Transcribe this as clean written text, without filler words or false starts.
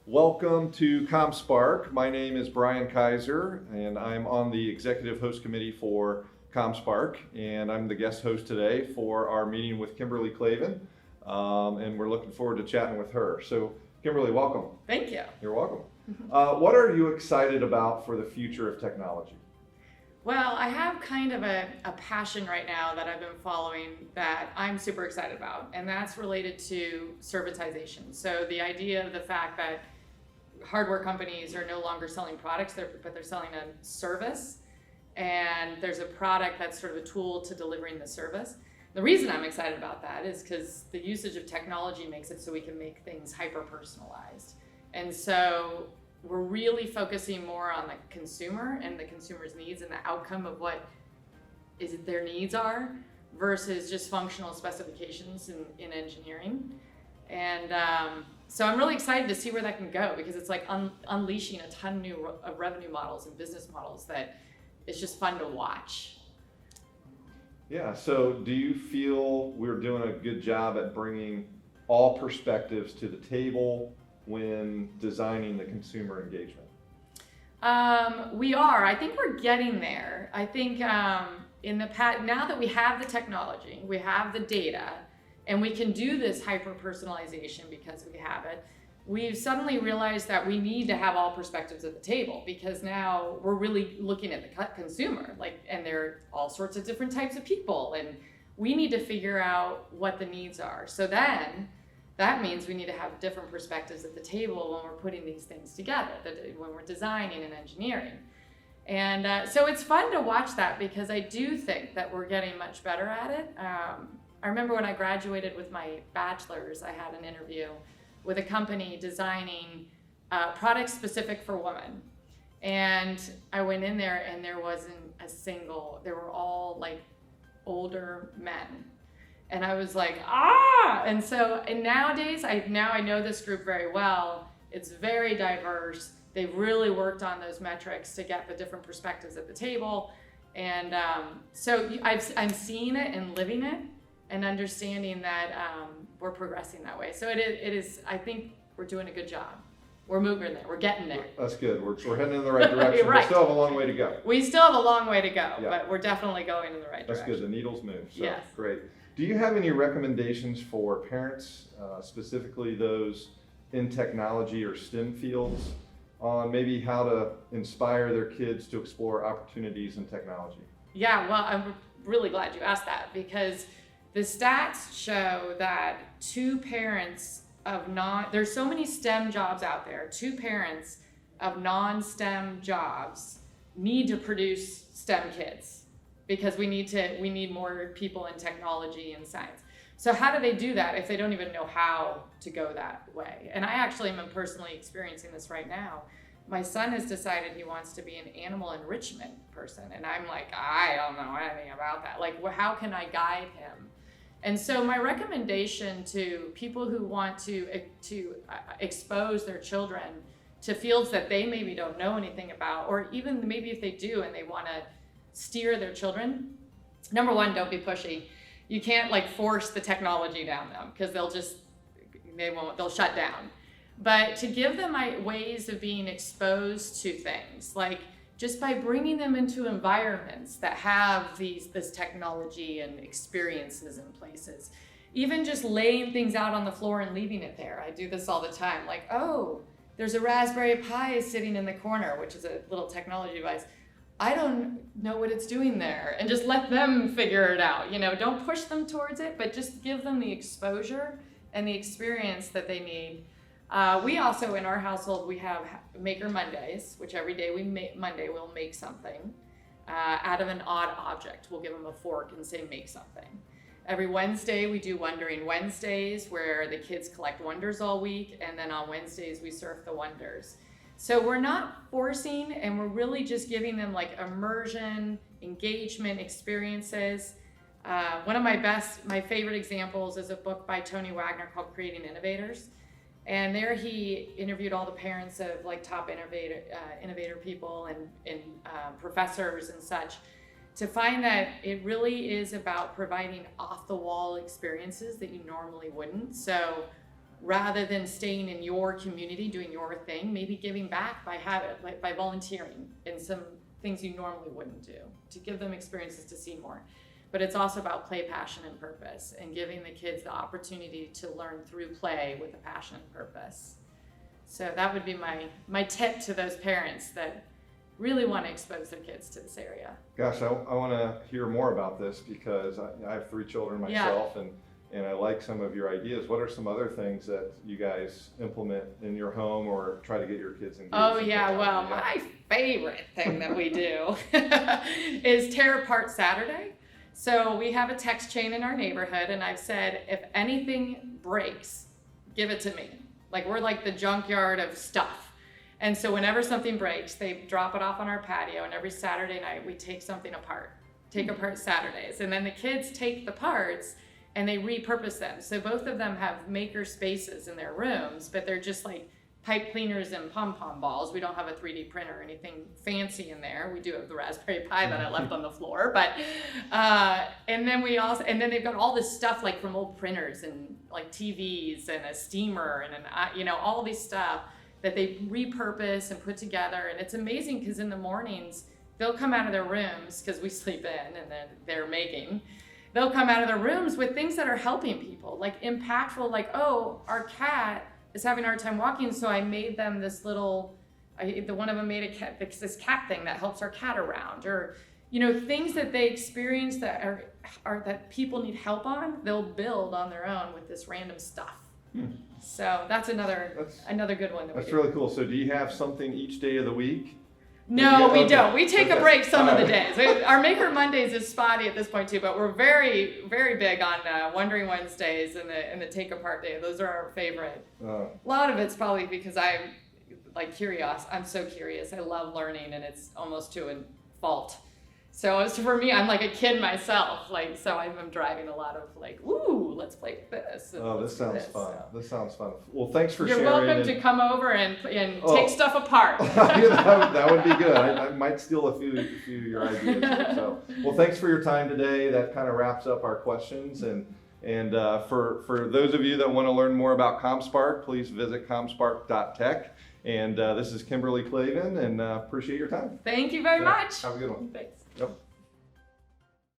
Welcome to ComSpark. My name is Bryan Kaiser, and I'm on the Executive Host Committee for ComSpark, and I'm the guest host today for our meeting with Kimberly Clavin, and we're looking forward to chatting with her. So, Kimberly, welcome. Thank you. You're welcome. What are you excited about for the future of technology? Well, I have kind of a passion right now that I've been following that I'm super excited about, and that's related to servitization. So the idea of the fact that hardware companies are no longer selling products, but they're selling a service, and there's a product that's sort of a tool to delivering the service. The reason I'm excited about that is because the usage of technology makes it so we can make things hyper-personalized. And so we're really focusing more on the consumer and the consumer's needs and the outcome of what their needs are versus just functional specifications in engineering. And so I'm really excited to see where that can go, because it's like unleashing a ton new of revenue models and business models that it's just fun to watch. Yeah, so do you feel we're doing a good job at bringing all perspectives to the table when designing the consumer engagement? We are. I think we're getting there. I think in the past, now that we have the technology, we have the data, and we can do this hyper-personalization because we have it, we've suddenly realized that we need to have all perspectives at the table, because now we're really looking at the consumer, and there are all sorts of different types of people, and we need to figure out what the needs are. So then that means we need to have different perspectives at the table when we're putting these things together, when we're designing and engineering. And so it's fun to watch that, because I do think that we're getting much better at it. I remember when I graduated with my bachelor's, I had an interview with a company designing products specific for women. And I went in there and there wasn't a single, they were all like older men. And I was like, and nowadays, I know this group very well. It's very diverse. They've really worked on those metrics to get the different perspectives at the table. And so I'm seeing it and living it and understanding that we're progressing that way. So it is, I think we're doing a good job. We're moving there, we're getting there. That's good, we're heading in the right direction. Right. We still have a long way to go. We still have a long way to go, Yeah. but we're definitely going in the right That's direction. good, the needles move, so Yes. Great. Do you have any recommendations for parents, specifically those in technology or STEM fields, on maybe how to inspire their kids to explore opportunities in technology? Yeah, well, I'm really glad you asked that, because the stats show that there's so many STEM jobs out there, 2 parents of non-STEM jobs need to produce STEM kids, because we need more people in technology and science. So how do they do that if they don't even know how to go that way? And I actually am personally experiencing this right now. My son has decided he wants to be an animal enrichment person, and I'm like, I don't know anything about that. Like, how can I guide him? And so my recommendation to people who want to expose their children to fields that they maybe don't know anything about, or even maybe if they do and they want to steer their children, number one, don't be pushy. You can't force the technology down them, because they'll shut down. But to give them ways of being exposed to things, like just by bringing them into environments that have this technology and experiences in places. Even just laying things out on the floor and leaving it there. I do this all the time. Like, oh, there's a Raspberry Pi sitting in the corner, which is a little technology device. I don't know what it's doing there. And just let them figure it out. Don't push them towards it, but just give them the exposure and the experience that they need. We also, in our household, we have Maker Mondays, which every day Monday we'll make something out of an odd object. We'll give them a fork and say, make something. Every Wednesday we do Wondering Wednesdays, where the kids collect wonders all week, and then on Wednesdays we surf the wonders. So we're not forcing, and we're really just giving them immersion, engagement experiences. One of my favorite examples is a book by Tony Wagner called Creating Innovators. And there he interviewed all the parents of top innovator people and professors and such, to find that it really is about providing off the wall experiences that you normally wouldn't. So rather than staying in your community doing your thing, maybe giving back by volunteering in some things you normally wouldn't do, to give them experiences to see more. But it's also about play, passion, and purpose, and giving the kids the opportunity to learn through play with a passion and purpose. So that would be my tip to those parents that really want to expose their kids to this area. Gosh, I want to hear more about this because I have 3 children myself, and I like some of your ideas. What are some other things that you guys implement in your home or try to get your kids engaged? Oh yeah, well, my favorite thing that we do is Tear Apart Saturday. So we have a text chain in our neighborhood, and I've said, if anything breaks, give it to me. Like, we're like the junkyard of stuff. And so whenever something breaks, they drop it off on our patio, and every Saturday night we take something apart. Take apart Saturdays. And then the kids take the parts and they repurpose them. So both of them have maker spaces in their rooms, but they're just like pipe cleaners and pom-pom balls. We don't have a 3D printer or anything fancy in there. We do have the Raspberry Pi that I left on the floor, but and then they've got all this stuff like from old printers and like TVs and a steamer and all these stuff that they repurpose and put together. And it's amazing because in the mornings they'll come out of their rooms, because we sleep in and then they're making. They'll come out of their rooms with things that are helping people, like impactful, like, oh, our cat is having a hard time walking, so I made them this little, one of them made this cat thing that helps our cat around, or things that they experience that are that people need help on, they'll build on their own with this random stuff. So that's another good one. That's really cool. So do you have something each day of the week? No, we don't. We take a break some of the days. Our Maker Mondays is spotty at this point too, but we're very, very big on Wondering Wednesdays and the Take Apart Day. Those are our favorite. A lot of it's probably because I'm like curious. I'm so curious. I love learning, and it's almost to a fault. So as for me, I'm like a kid myself. Like, so I'm driving a lot of like, ooh, let's play this. Oh, this sounds fun. This sounds fun. Well, thanks for sharing. You're welcome to come over and take stuff apart. that would be good. I might steal a few of your ideas. So, well, thanks for your time today. That kind of wraps up our questions. And for those of you that want to learn more about ComSpark, please visit comspark.tech. And this is Kimberly Clavin, and appreciate your time. Thank you very much. Have a good one. Thanks. Yep.